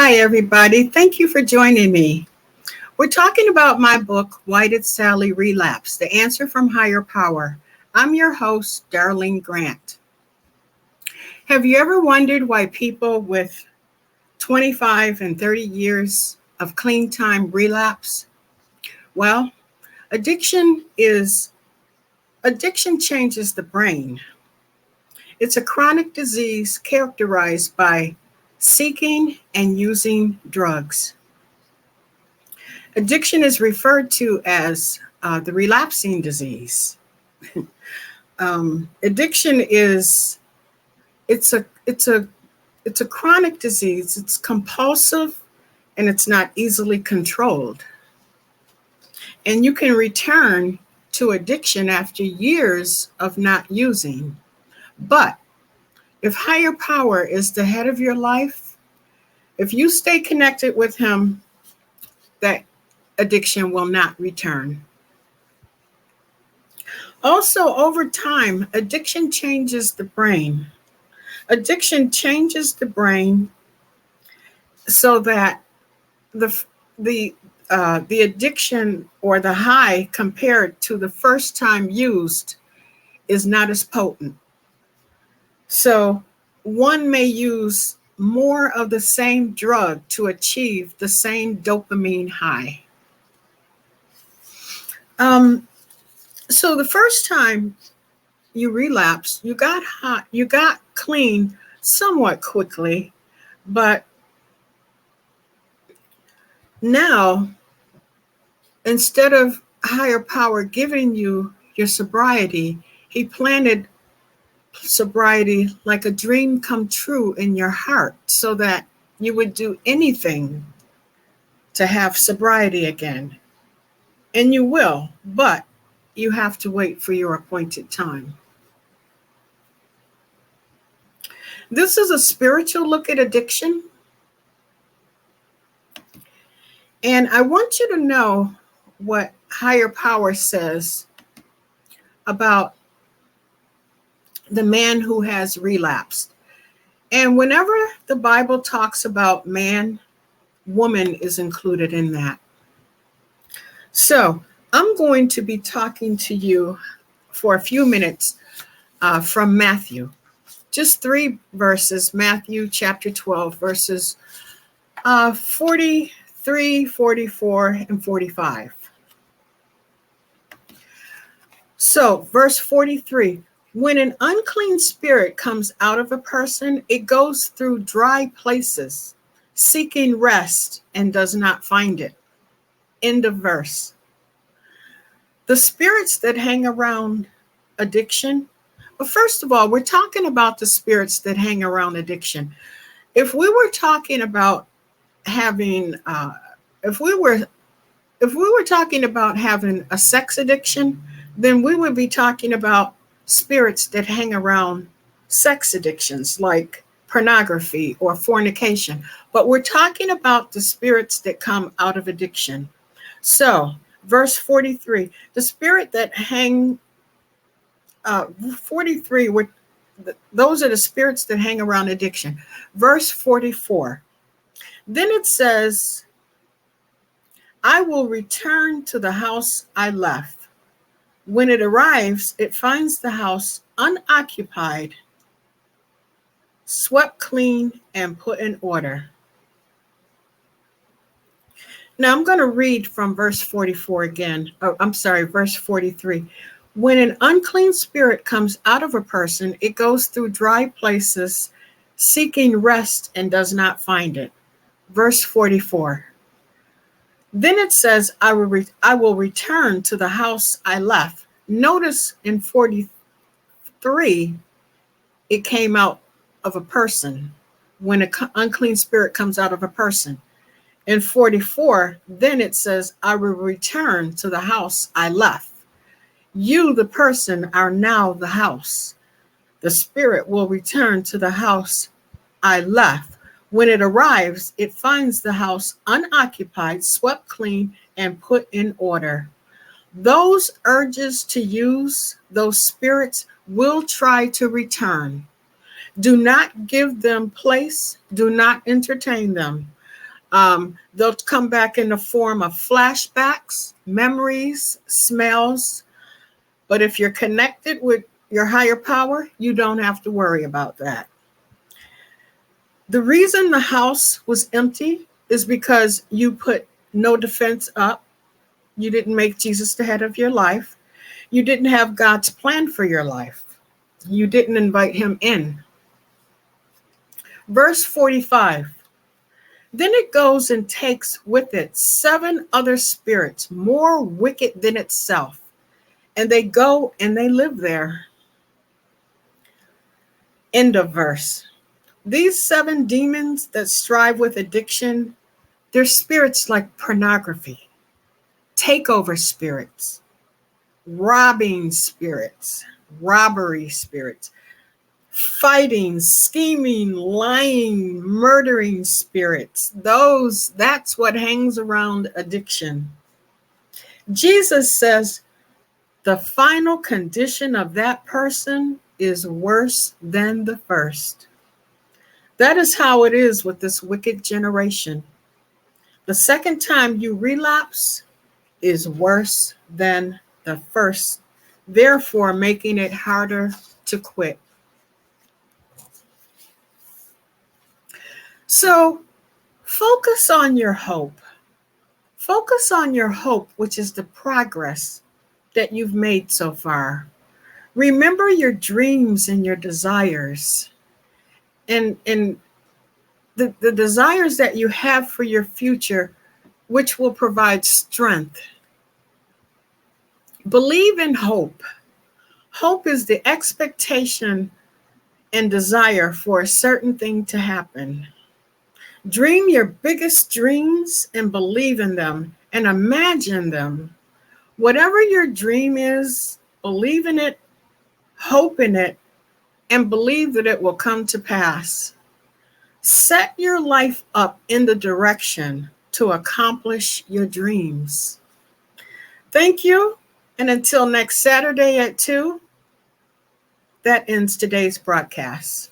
Hi, everybody. Thank you for joining me. We're talking about my book, Why Did Sally Relapse? The Answer from Higher Power. I'm your host, Darlene Grant. Have you ever wondered why people with 25 and 30 years of clean time relapse? Well, addiction changes the brain. It's a chronic disease characterized by seeking and using drugs. Addiction is referred to as the relapsing disease. Addiction is it's a chronic disease. It's compulsive and it's not easily controlled. And you can return to addiction after years of not using. But if higher power is the head of your life, if you stay connected with him, that addiction will not return. Also, over time, addiction changes the brain. Addiction changes the brain so that the addiction or the high compared to the first time used is not as potent. So one may use more of the same drug to achieve the same dopamine high. So the first time you relapsed, you got hot, you got clean somewhat quickly, but now instead of higher power giving you your sobriety, he planted sobriety like a dream come true in your heart so that you would do anything to have sobriety again. And you will, but you have to wait for your appointed time. This is a spiritual look at addiction. And I want you to know what higher power says about the man who has relapsed. And whenever the Bible talks about man, woman is included in that. So I'm going to be talking to you for a few minutes from Matthew. Just 3 verses, Matthew chapter 12, verses 43, 44, and 45. So verse 43, when an unclean spirit comes out of a person, it goes through dry places, seeking rest and does not find it. End of verse. The spirits that hang around addiction, but first of all, we're talking about the spirits that hang around addiction. If we were talking about having, if we were talking about having a sex addiction, then we would be talking about spirits that hang around sex addictions like pornography or fornication. But we're talking about the spirits that come out of addiction. So, verse 43, the spirit that hang 43, those are the spirits that hang around addiction. Verse 44, then it says, I will return to the house I left. When it arrives, it finds the house unoccupied, swept clean, and put in order. Now I'm going to read from verse 44 again. Verse 43. When an unclean spirit comes out of a person, it goes through dry places, seeking rest and does not find it. Verse 44. Then it says, I will return to the house I left. Notice in 43, it came out of a person when an unclean spirit comes out of a person. In 44, then it says, I will return to the house I left. You, the person, are now the house. The spirit will return to the house I left. When it arrives, it finds the house unoccupied, swept clean, and put in order. Those urges to use, those spirits will try to return. Do not give them place. Do not entertain them. They'll come back in the form of flashbacks, memories, smells. But if you're connected with your higher power, you don't have to worry about that. The reason the house was empty is because you put no defense up. You didn't make Jesus the head of your life. You didn't have God's plan for your life. You didn't invite him in. Verse 45. Then it goes and takes with it 7 other spirits more wicked than itself, and they go and they live there. End of verse. These 7 demons that strive with addiction, they're spirits like pornography, takeover spirits, robbing spirits, robbery spirits, fighting, scheming, lying, murdering spirits. That's what hangs around addiction. Jesus says the final condition of that person is worse than the first. That is how it is with this wicked generation. The second time you relapse is worse than the first, therefore making it harder to quit. So focus on your hope. Focus on your hope, which is the progress that you've made so far. Remember your dreams and your desires and the desires that you have for your future, which will provide strength. Believe in hope. Hope is the expectation and desire for a certain thing to happen. Dream your biggest dreams and believe in them and imagine them. Whatever your dream is, believe in it, hope in it, and believe that it will come to pass. Set your life up in the direction to accomplish your dreams. Thank you. And until next Saturday at 2, that ends today's broadcast.